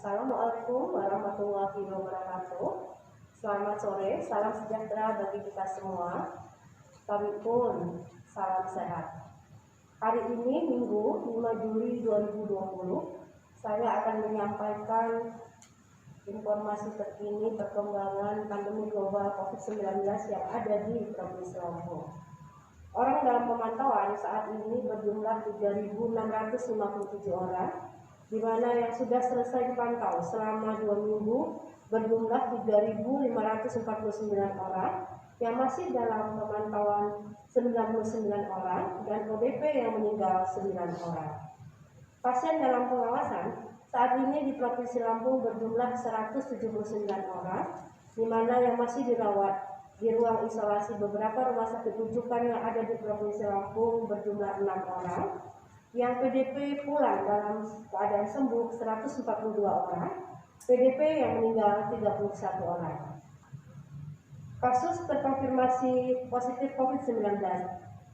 Assalamualaikum warahmatullahi wabarakatuh. Selamat sore, salam sejahtera bagi kita semua. Kami pun salam sehat. Hari ini Minggu 5 Juli 2020, saya akan menyampaikan informasi terkini perkembangan pandemi global COVID-19 yang ada di Provinsi Lampung. Orang dalam pemantauan saat ini berjumlah 3.657 orang, di mana yang sudah selesai dipantau selama 2 minggu berjumlah 3.549 orang, yang masih dalam pemantauan 99 orang, dan ODP yang meninggal 9 orang. Pasien dalam pengawasan saat ini di Provinsi Lampung berjumlah 179 orang, di mana yang masih dirawat di ruang isolasi beberapa rumah sakit rujukan yang ada di Provinsi Lampung berjumlah 6 orang. Yang PDP pulang dalam keadaan sembuh 142 orang, PDP yang meninggal 31 orang. Kasus terkonfirmasi positif COVID-19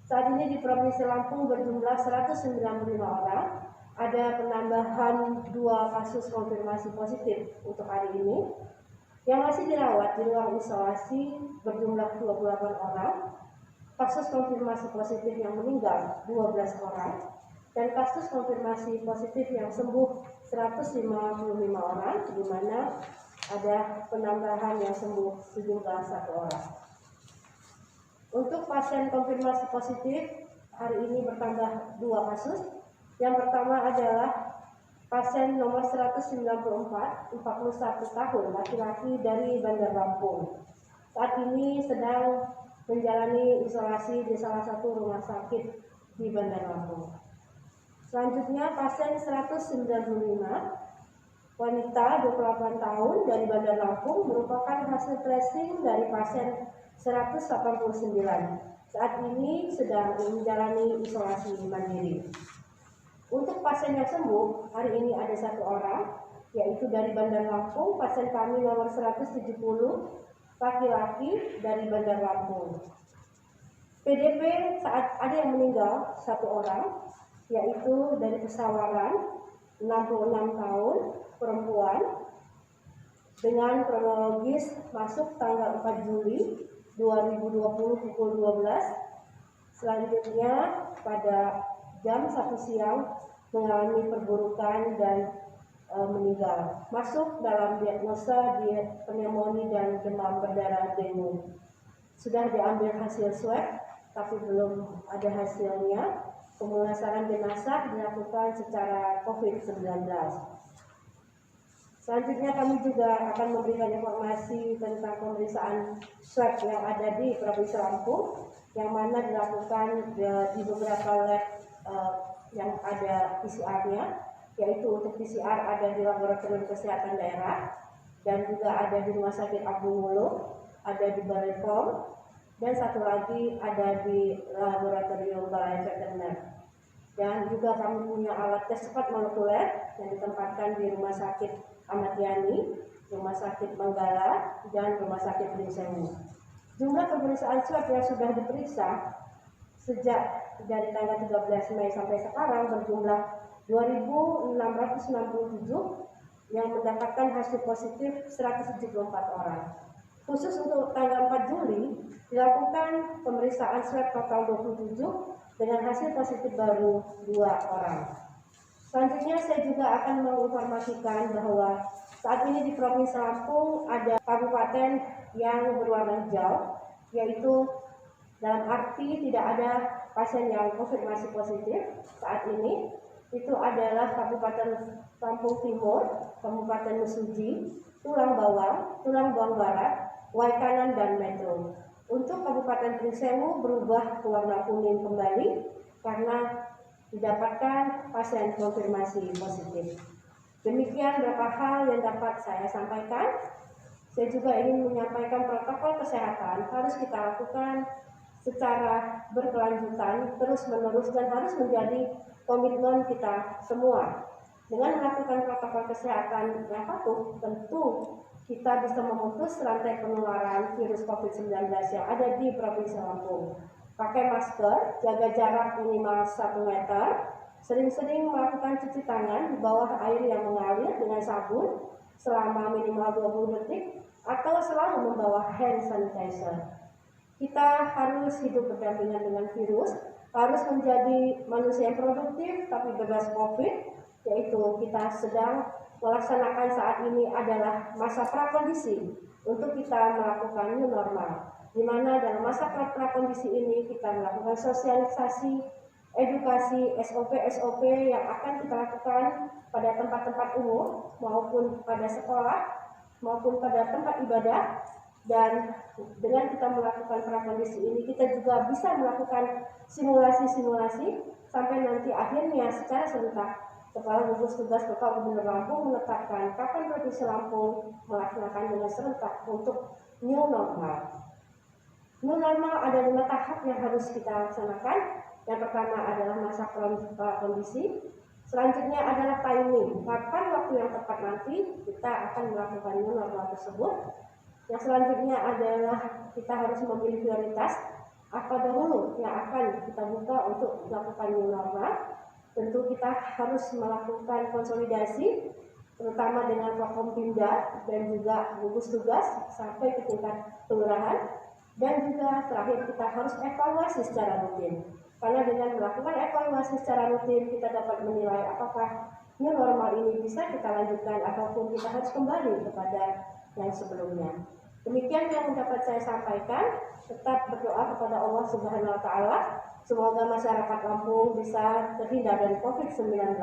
saat ini di Provinsi Lampung berjumlah 195 orang. Ada penambahan 2 kasus konfirmasi positif untuk hari ini. Yang masih dirawat di ruang isolasi berjumlah 28 orang. Kasus konfirmasi positif yang meninggal 12 orang. Dan kasus konfirmasi positif yang sembuh 155 orang, di mana ada penambahan yang sembuh sejumlah 1 orang. Untuk pasien konfirmasi positif hari ini bertambah 2 kasus. Yang pertama adalah pasien nomor 194, 41 tahun, laki-laki dari Bandar Lampung. Saat ini sedang menjalani isolasi di salah satu rumah sakit di Bandar Lampung. Selanjutnya pasien 195, wanita 28 tahun dari Bandar Lampung, merupakan hasil tracing dari pasien 189. Saat ini sedang menjalani isolasi mandiri. Untuk pasien yang sembuh, hari ini ada 1 orang, yaitu dari Bandar Lampung, pasien kami nomor 170, laki-laki dari Bandar Lampung. PDP saat ada yang meninggal 1 orang, yaitu dari Pesawaran, 66 tahun, perempuan, dengan kronologis masuk tanggal 4 Juli 2020 pukul 12. Selanjutnya pada jam 1 siang mengalami perburukan dan meninggal. Masuk dalam diagnosa pneumonia dan demam berdarah dengue. Sudah diambil hasil swab, tapi belum ada hasilnya. Pemulasaran jenazah dilakukan secara COVID-19. Selanjutnya kami juga akan memberikan informasi tentang pemeriksaan swab yang ada di Provinsi Lampung, yang mana dilakukan di beberapa lab yang ada PCR-nya, yaitu untuk PCR ada di Laboratorium Kesehatan Daerah, dan juga ada di Rumah Sakit Agung Wulu, ada di Balai POM, dan satu lagi ada di Laboratorium Balai Veteriner. Dan juga kami punya alat tes cepat molekuler yang ditempatkan di Rumah Sakit Ahmad Yani, Rumah Sakit Manggala, dan Rumah Sakit Prinsewu. Jumlah pemeriksaan swab yang sudah diperiksa sejak dari tanggal 13 Mei sampai sekarang berjumlah 2.667 yang mendapatkan hasil positif 174 orang. Khusus untuk tanggal 4 Juli dilakukan pemeriksaan swab total 27 dengan hasil positif baru 2 orang. Selanjutnya saya juga akan menginformasikan bahwa saat ini di Provinsi Lampung ada kabupaten yang berwarna hijau, yaitu dalam arti tidak ada pasien yang konfirmasi positif saat ini. Itu adalah Kabupaten Lampung Timur, Kabupaten Mesuji, Tulang Bawang, Tulang Bawang Barat, Waikanan, dan Metro. Untuk Kabupaten Prinsewu berubah ke warna kuning kembali karena didapatkan pasien konfirmasi positif. Demikian beberapa hal yang dapat saya sampaikan. Saya juga ingin menyampaikan protokol kesehatan harus kita lakukan secara berkelanjutan, terus-menerus, dan harus menjadi komitmen kita semua. Dengan melakukan protokol kesehatan yang patuh, tentu kita bisa memutus rantai penularan virus COVID-19 yang ada di Provinsi Lampung. Pakai masker, jaga jarak minimal 1 meter, Sering-sering melakukan cuci tangan di bawah air yang mengalir dengan sabun selama minimal 20 detik atau selalu membawa hand sanitizer. Kita harus hidup berdampingan dengan virus, harus menjadi manusia yang produktif tapi bebas COVID, yaitu kita sedang melaksanakan saat ini adalah masa prakondisi untuk kita melakukan new normal, di mana dalam masa prakondisi ini kita melakukan sosialisasi, edukasi, SOP yang akan kita lakukan pada tempat-tempat umum maupun pada sekolah maupun pada tempat ibadah. Dan dengan kita melakukan prakondisi ini, kita juga bisa melakukan simulasi-simulasi sampai nanti akhirnya secara serentak Kepala Gugus Tugas Bapak Gubernur Lampung menetapkan kapan Provinsi Lampung melaksanakan dengan serentak untuk new normal. New normal ada 5 tahap yang harus kita laksanakan. Yang pertama adalah masa prakondisi, selanjutnya adalah timing, kapan waktu yang tepat nanti kita akan melakukan new normal tersebut. Yang selanjutnya adalah kita harus memilih prioritas apa dahulu yang akan kita buka untuk melakukan new normal. Tentu kita harus melakukan konsolidasi terutama dengan Forkompimda dan juga gugus tugas sampai ke tingkat kelurahan. Dan juga terakhir kita harus evaluasi secara rutin. Karena dengan melakukan evaluasi secara rutin kita dapat menilai apakah new normal ini bisa kita lanjutkan ataupun kita harus kembali kepada yang sebelumnya. Demikian yang dapat saya sampaikan. Tetap berdoa kepada Allah Subhanahu wa taala semoga masyarakat Lampung bisa terhindar dari COVID-19.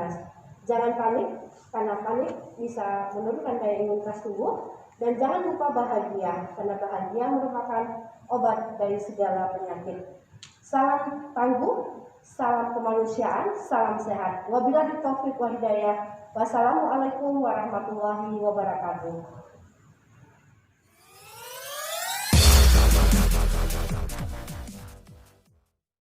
Jangan panik, karena panik bisa menurunkan daya imunitas tubuh, dan jangan lupa bahagia, karena bahagia merupakan obat dari segala penyakit. Salam tangguh, salam kemanusiaan, salam sehat. Wabillahi taufiq wal hidayah. Wassalamualaikum warahmatullahi wabarakatuh.